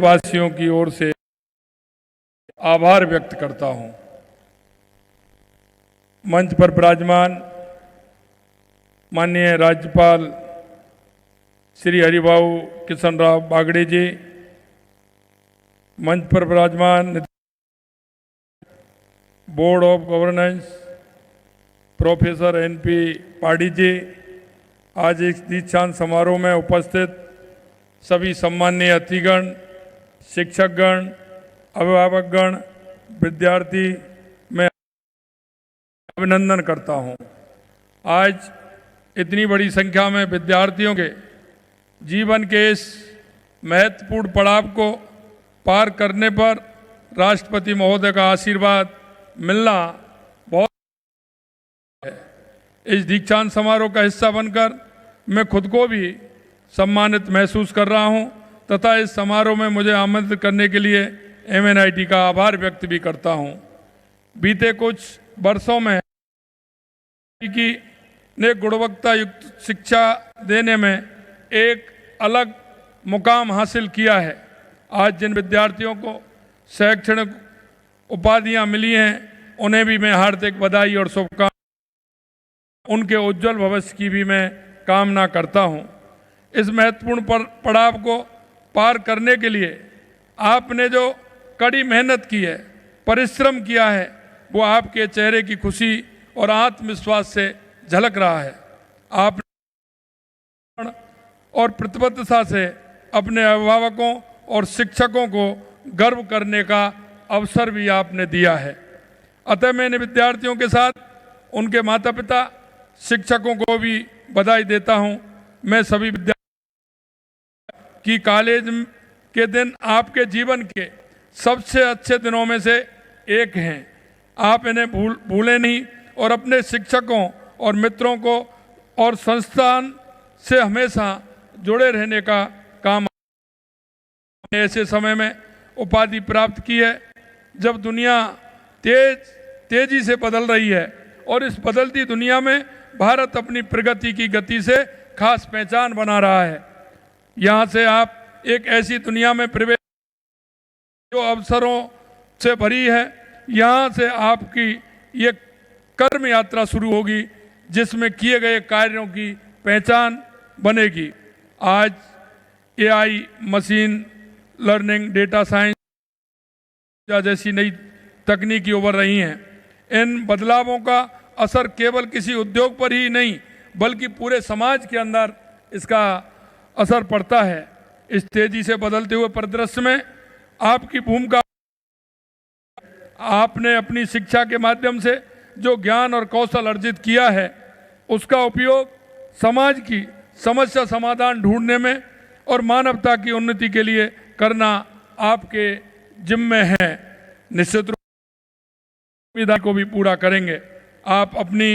देशवासियों की ओर से आभार व्यक्त करता हूं। मंच पर विराजमान माननीय राज्यपाल श्री हरिभाऊ किशनराव बागड़े जी, मंच पर विराजमान board of governance professor NP पाड़ी जी, आज इस दीक्षांत समारोह में उपस्थित सभी सम्माननीय अतिथिगण, शिक्षकगण, अभिभावकगण, विद्यार्थी, मैं अभिनंदन करता हूं। आज इतनी बड़ी संख्या में विद्यार्थियों के जीवन के इस महत्वपूर्ण पड़ाव को पार करने पर राष्ट्रपति महोदय का आशीर्वाद मिलना बहुत है। इस दीक्षांत समारोह का हिस्सा बनकर मैं खुद को भी सम्मानित महसूस कर रहा हूं तथा इस समारोह में मुझे आमंत्रित करने के लिए MNIT का आभार व्यक्त भी करता हूं। बीते कुछ वर्षों में ने गुणवत्ता युक्त शिक्षा देने में एक अलग मुकाम हासिल किया है। आज जिन विद्यार्थियों को शैक्षणिक उपाधियां मिली हैं उन्हें भी मैं हार्दिक बधाई और शुभकामनाएं, उनके उज्जवल भविष्य की भी मैं कामना करता हूं। इस महत्वपूर्ण पड़ाव को पार करने के लिए आपने जो कड़ी मेहनत की है, परिश्रम किया है, वो आपके चेहरे की खुशी और आत्मविश्वास से झलक रहा है। आप और प्रतिबद्धता से अपने अभिभावकों और शिक्षकों को गर्व करने का अवसर भी आपने दिया है। अतः मैंने विद्यार्थियों के साथ उनके माता पिता, शिक्षकों को भी बधाई देता हूं। मैं सभी विद्यार्थियों की कॉलेज के दिन आपके जीवन के सबसे अच्छे दिनों में से एक हैं। आप इन्हें भूलें नहीं और अपने शिक्षकों और मित्रों को और संस्थान से हमेशा जुड़े रहने का काम। ऐसे समय में उपाधि प्राप्त की है जब दुनिया तेजी से बदल रही है और इस बदलती दुनिया में भारत अपनी प्रगति की गति से खास पहचान बना रहा है। यहाँ से आप एक ऐसी दुनिया में प्रवेश जो अवसरों से भरी है। यहाँ से आपकी ये कर्म यात्रा शुरू होगी जिसमें किए गए कार्यों की पहचान बनेगी। आज AI, machine learning, data science जैसी नई तकनीकी उभर रही हैं। इन बदलावों का असर केवल किसी उद्योग पर ही नहीं बल्कि पूरे समाज के अंदर इसका असर पड़ता है। इस तेजी से बदलते हुए परिदृश्य में आपकी भूमिका, आपने अपनी शिक्षा के माध्यम से जो ज्ञान और कौशल अर्जित किया है उसका उपयोग समाज की समस्या समाधान ढूंढने में और मानवता की उन्नति के लिए करना आपके जिम्मे है। निश्चित रूप से को भी पूरा करेंगे। आप अपनी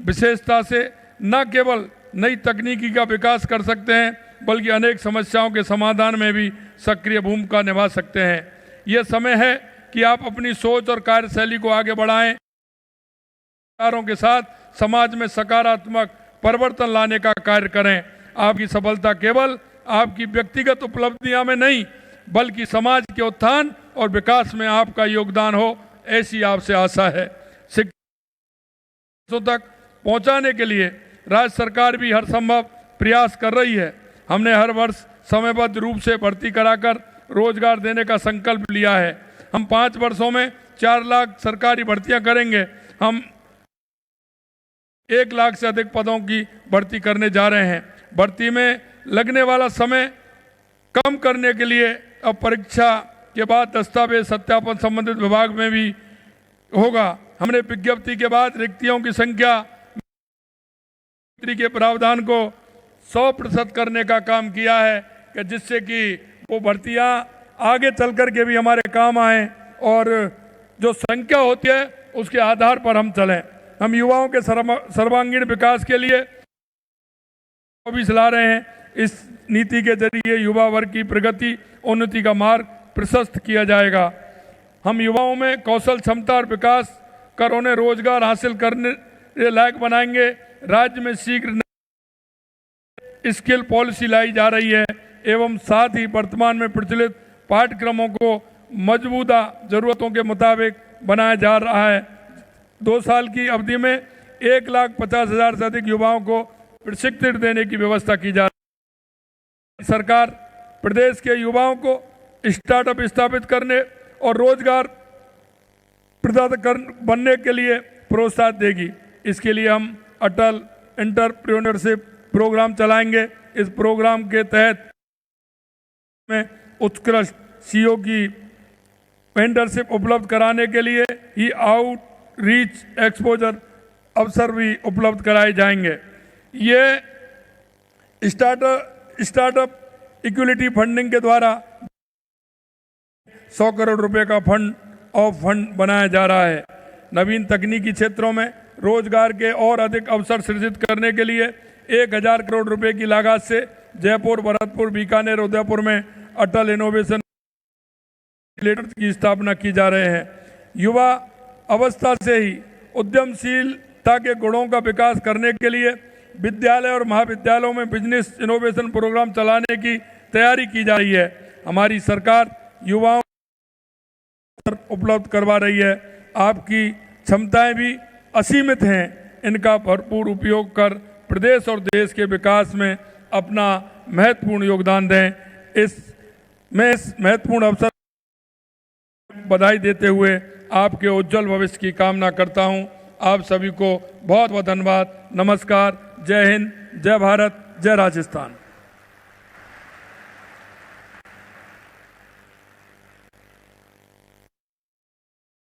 विशेषता से न केवल नई तकनीकी का विकास कर सकते हैं बल्कि अनेक समस्याओं के समाधान में भी सक्रिय भूमिका निभा सकते हैं। यह समय है कि आप अपनी सोच और कार्यशैली को आगे बढ़ाएं, विचारों के साथ समाज में सकारात्मक परिवर्तन लाने का कार्य करें। आपकी सफलता केवल आपकी व्यक्तिगत उपलब्धियां में नहीं बल्कि समाज के उत्थान और विकास में आपका योगदान हो, ऐसी आपसे आशा है। शिक्षा तक पहुंचाने के लिए राज्य सरकार भी हर संभव प्रयास कर रही है। हमने हर वर्ष समयबद्ध रूप से भर्ती कराकर रोजगार देने का संकल्प लिया है। हम 5 वर्षों में 4 लाख सरकारी भर्तियां करेंगे। हम 1 लाख से अधिक पदों की भर्ती करने जा रहे हैं। भर्ती में लगने वाला समय कम करने के लिए अब परीक्षा के बाद दस्तावेज सत्यापन संबंधित विभाग में भी होगा। हमने विज्ञप्ति के बाद रिक्तियों की संख्या के प्रावधान को 100% करने का काम किया है कि जिससे कि वो भर्तियां आगे चल कर के भी हमारे काम आए और जो संख्या होती है उसके आधार पर हम चलें। हम युवाओं के सर्वांगीण विकास के लिए भी चला रहे हैं। इस नीति के जरिए युवा वर्ग की प्रगति उन्नति का मार्ग प्रशस्त किया जाएगा। हम युवाओं में कौशल क्षमता और विकास कर उन्हें रोजगार हासिल करने लायक बनाएंगे। राज्य में शीघ्र स्किल पॉलिसी लाई जा रही है एवं साथ ही वर्तमान में प्रचलित पाठ्यक्रमों को मजबूता ज़रूरतों के मुताबिक बनाया जा रहा है। 2 साल की अवधि में 1,50,000 से अधिक युवाओं को प्रशिक्षण देने की व्यवस्था की जा रही है। सरकार प्रदेश के युवाओं को स्टार्टअप स्थापित करने और रोजगार प्रदाता बनने के लिए प्रोत्साहन देगी। इसके लिए हम अटल एंटरप्रेन्योरशिप प्रोग्राम चलाएंगे। इस प्रोग्राम के तहत में उत्कृष्ट सीईओ की मेंटरशिप उपलब्ध कराने के लिए ही आउटरीच एक्सपोजर अवसर भी उपलब्ध कराए जाएंगे। ये स्टार्टअप इक्विटी फंडिंग के द्वारा 100 करोड़ रुपए का फंड बनाया जा रहा है। नवीन तकनीकी क्षेत्रों में रोजगार के और अधिक अवसर सृजित करने के लिए 1,000 करोड़ रुपए की लागत से जयपुर, भरतपुर, बीकानेर, उदयपुर में अटल इनोवेशन की स्थापना की जा रहे हैं। युवा अवस्था से ही उद्यमशीलता के गुणों का विकास करने के लिए विद्यालय और महाविद्यालयों में बिजनेस इनोवेशन प्रोग्राम चलाने की तैयारी की जा रही है। हमारी सरकार युवाओं को उपलब्ध करवा रही है। आपकी क्षमताएं भी असीमित हैं, इनका भरपूर उपयोग कर प्रदेश और देश के विकास में अपना महत्वपूर्ण योगदान दें। इस महत्वपूर्ण अवसर बधाई देते हुए आपके उज्जवल भविष्य की कामना करता हूं। आप सभी को बहुत बहुत धन्यवाद। नमस्कार। जय हिंद, जय भारत, जय राजस्थान।